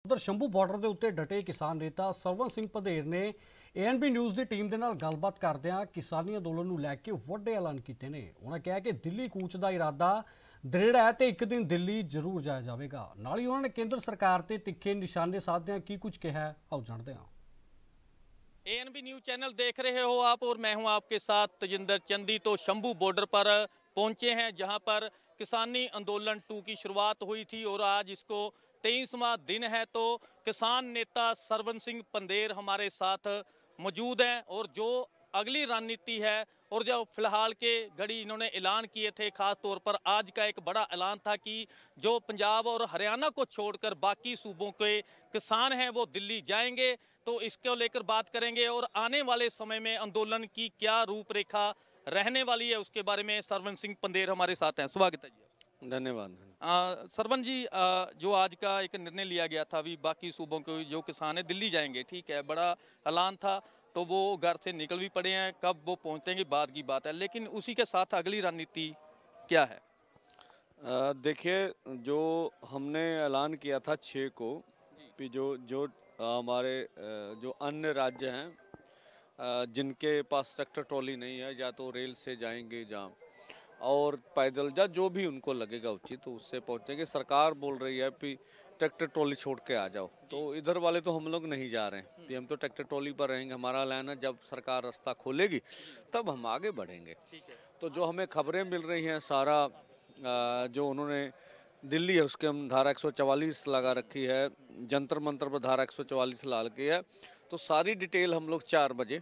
ਉਧਰ ਸ਼ੰਭੂ ਬਾਰਡਰ ਦੇ ਉੱਤੇ ਡਟੇ ਕਿਸਾਨ ਨੇਤਾ ਸਰਵਨ ਸਿੰਘ ਪੰਧੇਰ ਨੇ ਏਐਨਬੀ ਨਿਊਜ਼ ਦੀ ਟੀਮ ਦੇ ਨਾਲ ਗੱਲਬਾਤ ਕਰਦਿਆਂ ਕਿਸਾਨੀ ਅੰਦੋਲਨ ਨੂੰ ਲੈ ਕੇ ਵੱਡੇ ਐਲਾਨ ਕੀਤੇ ਨੇ। ਉਹਨਾਂ ਕਿਹਾ ਕਿ ਦਿੱਲੀ ਕੂਚ ਦਾ ਇਰਾਦਾ ਦ੍ਰਿੜ ਹੈ ਤੇ ਇੱਕ ਦਿਨ ਦਿੱਲੀ ਜ਼ਰੂਰ ਜਾਇਆ ਜਾਵੇਗਾ। ਨਾਲ ਹੀ ਉਹਨਾਂ ਨੇ ਕੇਂਦਰ ਸਰਕਾਰ ਤੇ ਤਿੱਖੇ ਨਿਸ਼ਾਨੇ ਸਾਧਦਿਆਂ ਕੀ ਕੁਝ ਕਿਹਾ ਹੈ, ਆਓ ਜਾਣਦੇ ਹਾਂ। एएनबी न्यूज चैनल देख रहे हो आप और मैं हूं आपके साथ तजिंदर चंदी। तो शंभू बॉर्डर पर पहुंचे हैं जहां पर किसानी आंदोलन 2 की शुरुआत हुई थी और आज इसको 23वां दिन है। तो किसान नेता सरवन सिंह पंधेर हमारे साथ मौजूद हैं और जो अगली रणनीति है और जो फिलहाल के घड़ी इन्होंने ऐलान किए थे, खास तौर पर आज का एक बड़ा ऐलान था कि जो पंजाब और हरियाणा को छोड़कर बाकी सूबों के किसान हैं वो दिल्ली जाएंगे। तो इसको लेकर बात करेंगे और आने वाले समय में आंदोलन की क्या रूपरेखा रहने वाली है उसके बारे में सरवन सिंह पंधेर हमारे साथ हैं। स्वागत है जी। धन्यवाद। सरवन जी, जो आज का एक निर्णय लिया गया था, अभी बाकी सूबों के जो किसान हैं दिल्ली जाएंगे, ठीक है, बड़ा ऐलान था, तो वो घर से निकल भी पड़े हैं, कब वो पहुंचेंगे बाद की बात है, लेकिन उसी के साथ अगली रणनीति क्या है? देखिए, जो हमने ऐलान किया था 6 को कि जो हमारे जो अन्य राज्य हैं जिनके पास ट्रैक्टर ट्रॉली नहीं है, या तो रेल से जाएंगे जहाँ और पैदल या जो भी उनको लगेगा उचित तो उससे पहुँचेंगे। सरकार बोल रही है कि ट्रैक्टर ट्रॉली छोड़ के आ जाओ, तो इधर वाले तो हम लोग नहीं जा रहे हैं कि हम तो ट्रैक्टर ट्रॉली पर रहेंगे। हमारा ऐलान है जब सरकार रास्ता खोलेगी तब हम आगे बढ़ेंगे। तो जो हमें खबरें मिल रही हैं, सारा जो उन्होंने दिल्ली है उसके हम धारा 144 लगा रखी है, जंतर मंतर पर धारा 144 ला रखी है, तो सारी डिटेल हम लोग 4 बजे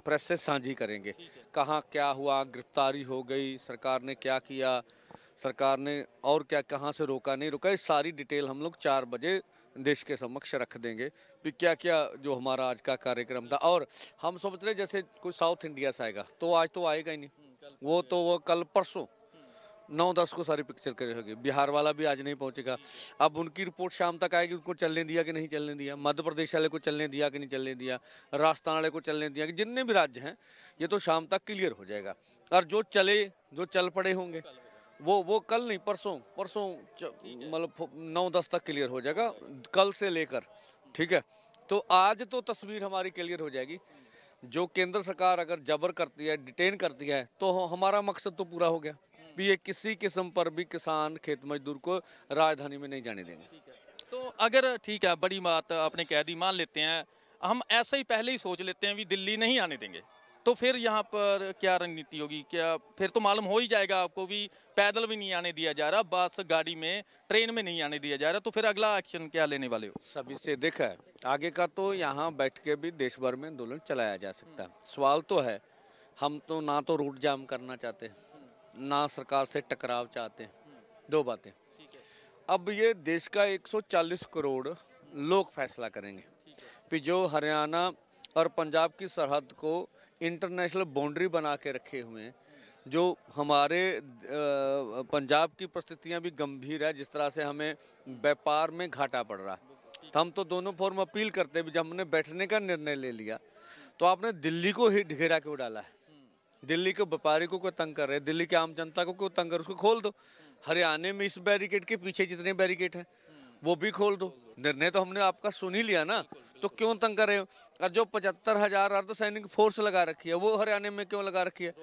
प्रेस से साझी करेंगे। कहाँ क्या हुआ, गिरफ्तारी हो गई, सरकार ने क्या किया, सरकार ने और क्या कहाँ से रोका नहीं रोका, ये सारी डिटेल हम लोग 4 बजे देश के समक्ष रख देंगे कि क्या क्या जो हमारा आज का कार्यक्रम था। और हम सोच रहे जैसे कोई साउथ इंडिया से आएगा तो आज तो आएगा ही नहीं, वो कल परसों 9-10 को सारी पिक्चर करेगी। बिहार वाला भी आज नहीं पहुंचेगा, अब उनकी रिपोर्ट शाम तक आएगी, उनको चलने दिया कि नहीं चलने दिया, मध्य प्रदेश वाले को चलने दिया कि नहीं चलने दिया, राजस्थान वाले को चलने दिया, कि जितने भी राज्य हैं ये तो शाम तक क्लियर हो जाएगा। और जो चल पड़े होंगे वो कल नहीं परसों मतलब 9-10 तक क्लियर हो जाएगा, कल से लेकर, ठीक है। तो आज तो तस्वीर हमारी क्लियर हो जाएगी। जो केंद्र सरकार अगर जबर करती है, डिटेन करती है, तो हमारा मकसद तो पूरा हो गया भी ये किसी किस्म पर भी किसान खेत मजदूर को राजधानी में नहीं जाने देंगे। तो अगर ठीक है, बड़ी बात आपने कह दी, मान लेते हैं हम ऐसा ही पहले ही सोच लेते हैं भी दिल्ली नहीं आने देंगे, तो फिर यहाँ पर क्या रणनीति होगी? क्या फिर तो मालूम हो ही जाएगा आपको भी पैदल भी नहीं आने दिया जा रहा, बस गाड़ी में ट्रेन में नहीं आने दिया जा रहा, तो फिर अगला एक्शन क्या लेने वाले हो? सभी से देखा है आगे का, तो यहाँ बैठ के भी देश भर में आंदोलन चलाया जा सकता है। सवाल तो है, हम तो ना तो रूट जाम करना चाहते हैं, ना सरकार से टकराव चाहते हैं, 2 बातें। अब ये देश का 140 करोड़ लोग फैसला करेंगे कि जो हरियाणा और पंजाब की सरहद को इंटरनेशनल बाउंड्री बना के रखे हुए हैं, जो हमारे पंजाब की परिस्थितियां भी गंभीर है, जिस तरह से हमें व्यापार में घाटा पड़ रहा है, तो हम तो दोनों फॉर्म अपील करते हैं। जब हमने बैठने का निर्णय ले लिया तो आपने दिल्ली को ही घेरा क्यों डाला है? दिल्ली के व्यापारी को तंग कर रहे हैं, दिल्ली की आम जनता को क्यों तंग कर, उसको खोल दो। हरियाणा में इस बैरिकेड के पीछे जितने बैरिकेड हैं वो भी खोल दो। निर्णय तो हमने आपका सुन ही लिया ना, तो क्यों तंग कर रहे हो? और जो 75,000 अर्धसैनिक फोर्स लगा रखी है वो हरियाणा में क्यों लगा रखी है?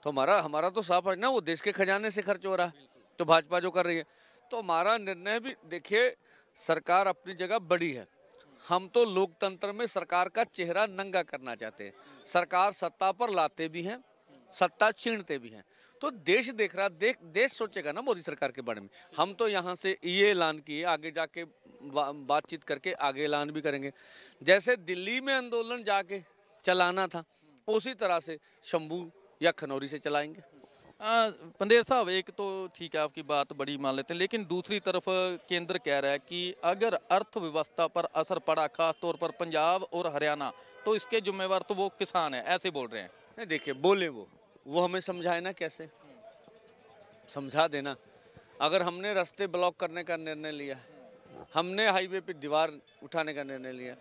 तो हमारा तो साफ है ना, वो देश के खजाने से खर्च हो रहा है, तो भाजपा जो कर रही है। तो हमारा निर्णय भी देखिए, सरकार अपनी जगह बड़ी है, हम तो लोकतंत्र में सरकार का चेहरा नंगा करना चाहते हैं। सरकार सत्ता पर लाते भी हैं, सत्ता छीनते भी हैं, तो देश देख रहा, देश सोचेगा ना मोदी सरकार के बारे में। हम तो यहाँ से ये ऐलान किए, आगे जाके बातचीत करके आगे ऐलान भी करेंगे। जैसे दिल्ली में आंदोलन जाके चलाना था, उसी तरह से शंभू या खनौरी से चलाएंगे। पंधेर साहब, एक तो ठीक है आपकी बात बड़ी मान लेते हैं, लेकिन दूसरी तरफ केंद्र कह रहा है कि अगर अर्थव्यवस्था पर असर पड़ा, खास तौर पर पंजाब और हरियाणा, तो इसके जिम्मेवार तो वो किसान है, ऐसे बोल रहे हैं। नहीं देखिए, बोले वो हमें समझाए ना, कैसे समझा देना। अगर हमने रास्ते ब्लॉक करने का निर्णय लिया, हमने हाईवे पे दीवार उठाने का निर्णय लिया,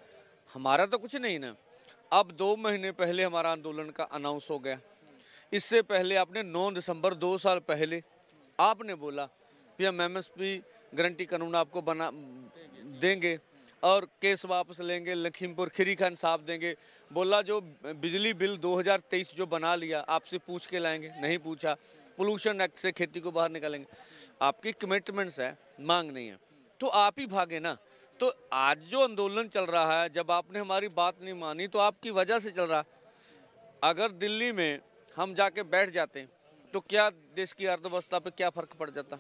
हमारा तो कुछ नहीं ना। अब 2 महीने पहले हमारा आंदोलन का अनाउंस हो गया। इससे पहले आपने 9 दिसंबर 2 साल पहले आपने बोला कि हम MSP गारंटी कानून आपको बना देंगे, और केस वापस लेंगे, लखीमपुर खीरी का इंसाफ देंगे। बोला जो बिजली बिल 2023 जो बना लिया आपसे पूछ के लाएंगे, नहीं पूछा। पोल्यूशन एक्ट से खेती को बाहर निकालेंगे। आपकी कमिटमेंट्स है, मांग नहीं है, तो आप ही भागे ना। तो आज जो आंदोलन चल रहा है, जब आपने हमारी बात नहीं मानी तो आपकी वजह से चल रहा है। अगर दिल्ली में हम जाके बैठ जाते तो क्या देश की अर्थव्यवस्था पे क्या फर्क पड़ जाता?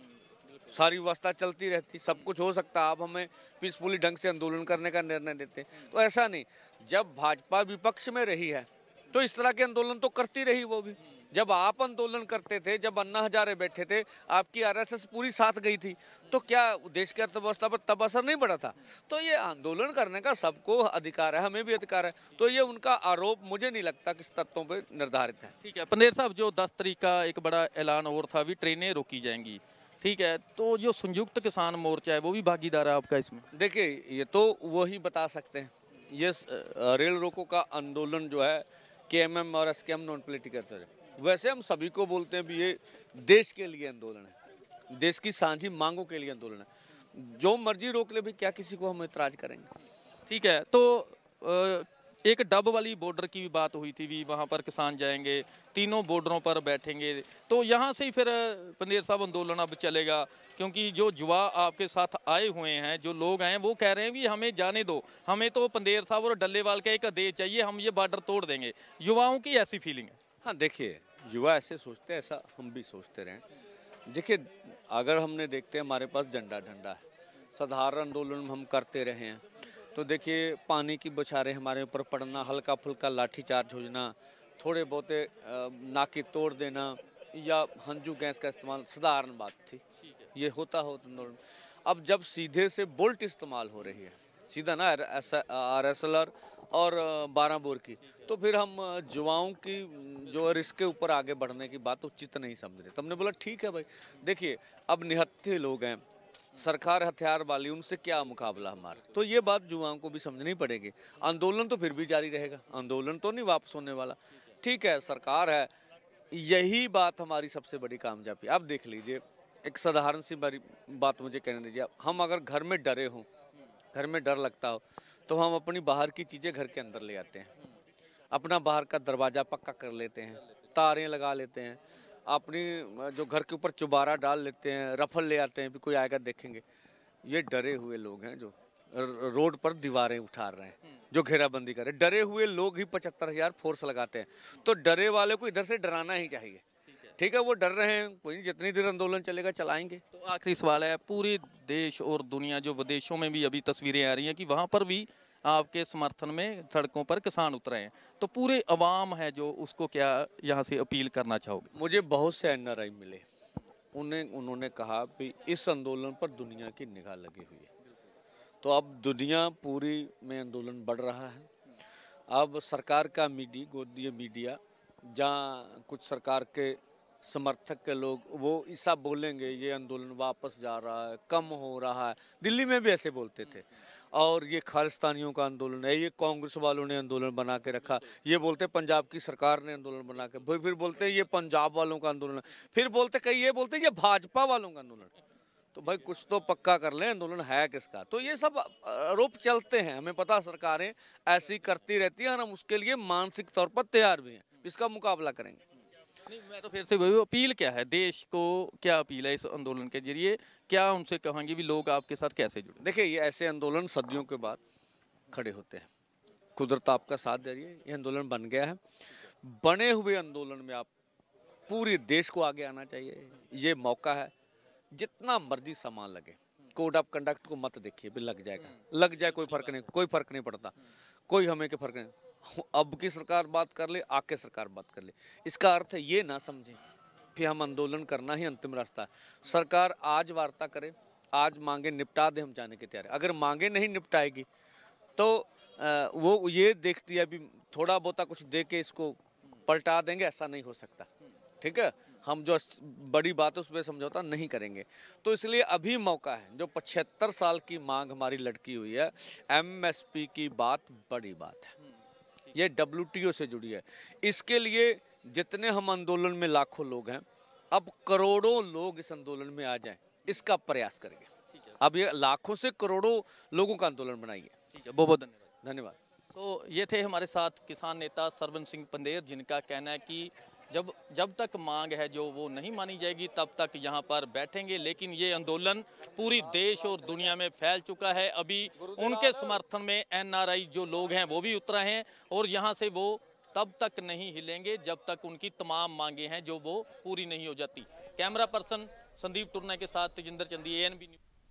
सारी व्यवस्था चलती रहती, सब कुछ हो सकता। आप हमें पीसफुली ढंग से आंदोलन करने का निर्णय देते, तो ऐसा नहीं। जब भाजपा विपक्ष में रही है तो इस तरह के आंदोलन तो करती रही वो भी। जब आप आंदोलन करते थे, जब अन्ना हजारे बैठे थे, आपकी आरएसएस पूरी साथ गई थी, तो क्या देश की अर्थव्यवस्था पर तब असर नहीं पड़ा था? तो ये आंदोलन करने का सबको अधिकार है, हमें भी अधिकार है। तो ये उनका आरोप मुझे नहीं लगता किस तत्वों पर निर्धारित है। ठीक है पंदेर साहब, जो 10 तारीख का एक बड़ा ऐलान और था भी, ट्रेनें रोकी जाएंगी, ठीक है, तो जो संयुक्त किसान मोर्चा है वो भी भागीदार है आपका इसमें? देखिए, ये तो वही बता सकते हैं। ये रेल रोको का आंदोलन जो है केएमएम और एसकेएम नॉन पॉलिटिकल है। वैसे हम सभी को बोलते हैं भी ये देश के लिए आंदोलन है, देश की साझी मांगों के लिए आंदोलन है। जो मर्जी रोक ले भी, क्या किसी को हम इतराज करेंगे? ठीक है, तो एक डब वाली बॉर्डर की भी बात हुई थी भी, वहाँ पर किसान जाएंगे, तीनों बॉर्डरों पर बैठेंगे, तो यहाँ से ही फिर पंदेर साहब आंदोलन अब चलेगा? क्योंकि जो युवा आपके साथ आए हुए हैं, जो लोग हैं, वो कह रहे हैं भी हमें जाने दो, हमें तो पंदेर साहब और डल्लेवाल का एक आदेश चाहिए, हम ये बॉर्डर तोड़ देंगे। युवाओं की ऐसी फीलिंग है। हाँ, देखिए, युवा ऐसे सोचते हैं, ऐसा हम भी सोचते रहे। देखिए, अगर हमने देखते हैं हमारे पास झंडा है, साधारण आंदोलन हम करते रहे हैं, तो देखिए पानी की बौछारें हमारे ऊपर पड़ना, हल्का फुल्का लाठीचार्ज हो जाना, थोड़े बहुते नाके तोड़ देना या हंजू गैस का इस्तेमाल साधारण बात थी, ये होता हो आंदोलन। अब जब सीधे से बुलेट इस्तेमाल हो रही है, सीधा ना RSLR और 12 बोर की, तो फिर हम युवाओं की जो रिस्क के ऊपर आगे बढ़ने की बात उचित नहीं समझ रहे। तो हमने बोला ठीक है भाई, देखिए अब निहत्थे लोग हैं, सरकार हथियार वाली, उनसे क्या मुकाबला हमारा? तो ये बात युवाओं को भी समझनी पड़ेगी। आंदोलन तो फिर भी जारी रहेगा, आंदोलन तो नहीं वापस होने वाला। ठीक है, सरकार है, यही बात हमारी सबसे बड़ी कामयाबी। आप देख लीजिए, एक साधारण सी बात मुझे कहने दीजिए। हम अगर घर में डरे हों, घर में डर लगता हो, तो हम अपनी बाहर की चीज़ें घर के अंदर ले आते हैं, अपना बाहर का दरवाज़ा पक्का कर लेते हैं, तारें लगा लेते हैं, अपनी जो घर के ऊपर चुबारा डाल लेते हैं, रफल ले आते हैं भी कोई आएगा देखेंगे। ये डरे हुए लोग हैं जो रोड पर दीवारें उठा रहे हैं, जो घेराबंदी कर रहे हैं। डरे हुए लोग ही 75,000 फोर्स लगाते हैं, तो डरे वाले को इधर से डराना ही चाहिए। ठीक है, वो डर रहे हैं, कोई नहीं, जितनी देर आंदोलन चलेगा चलाएंगे। तो आखिरी सवाल है, पूरे देश और दुनिया, जो विदेशों में भी अभी तस्वीरें आ रही हैं कि वहाँ पर भी आपके समर्थन में सड़कों पर किसान उतरे हैं, तो पूरे अवाम है जो, उसको क्या यहाँ से अपील करना चाहोगे? मुझे बहुत से NRI मिले, उन्होंने कहा कि इस आंदोलन पर दुनिया की निगाह लगी हुई है। तो अब दुनिया पूरी में आंदोलन बढ़ रहा है। अब सरकार का गोदीय मीडिया, जहाँ कुछ सरकार के समर्थक के लोग वो ऐसा बोलेंगे, ये आंदोलन वापस जा रहा है, कम हो रहा है। दिल्ली में भी ऐसे बोलते थे, और ये खालिस्तानियों का आंदोलन है, ये कांग्रेस वालों ने आंदोलन बना के रखा, ये बोलते पंजाब की सरकार ने आंदोलन बना के, फिर बोलते ये पंजाब वालों का आंदोलन है, फिर बोलते कई ये बोलते ये भाजपा वालों का आंदोलन। तो भाई कुछ तो पक्का कर लें, आंदोलन है किसका? तो ये सब आरोप चलते हैं, हमें पता सरकारें ऐसी करती रहती हैं, और हम उसके लिए मानसिक तौर पर तैयार भी हैं, इसका मुकाबला करेंगे। नहीं, मैं तो फिर से वही, अपील क्या है देश को, क्या अपील है इस आंदोलन के जरिए, क्या उनसे कहेंगे भी लोग आपके साथ कैसे जुड़े? देखिए, ये ऐसे आंदोलन सदियों के बाद खड़े होते हैं, कुदरत आपका साथ दे रही है, ये आंदोलन बन गया है। बने हुए आंदोलन में आप पूरे देश को आगे आना चाहिए, ये मौका है। जितना मर्जी सामान लगे, कोड ऑफ कंडक्ट को मत देखिए भी लग जाएगा, लग जाए कोई फर्क नहीं पड़ता, कोई हमें के फर्क नहीं। अब की सरकार बात कर ले, आके सरकार बात कर ले, इसका अर्थ ये ना समझें फिर हम आंदोलन करना ही अंतिम रास्ता है। सरकार आज वार्ता करे, आज मांगे निपटा दे, हम जाने के तैयार है। अगर मांगे नहीं निपटाएगी तो वो ये देखती है अभी थोड़ा बहुता कुछ दे के इसको पलटा देंगे, ऐसा नहीं हो सकता। ठीक है, हम जो बड़ी बात है उस पर समझौता नहीं करेंगे। तो इसलिए अभी मौका है, जो 75 साल की मांग हमारी लटकी हुई है, MSP की बात बड़ी बात है, ये WTO से जुड़ी है। इसके लिए जितने हम आंदोलन में लाखों लोग हैं, अब करोड़ों लोग इस आंदोलन में आ जाएं, इसका प्रयास करेंगे। अब ये लाखों से करोड़ों लोगों का आंदोलन बनाइए। ठीक है, बहुत बहुत धन्यवाद। धन्यवाद। तो ये थे हमारे साथ किसान नेता सरवन सिंह पंदेर, जिनका कहना है कि जब तक मांग है जो वो नहीं मानी जाएगी तब तक यहाँ पर बैठेंगे। लेकिन ये आंदोलन पूरी देश और दुनिया में फैल चुका है। अभी उनके समर्थन में NRI जो लोग हैं वो भी उतरा हैं और यहाँ से वो तब तक नहीं हिलेंगे जब तक उनकी तमाम मांगे हैं जो वो पूरी नहीं हो जाती। कैमरा पर्सन संदीप टुरना के साथ तेजिंदर चंदी, ANB न्यूज़।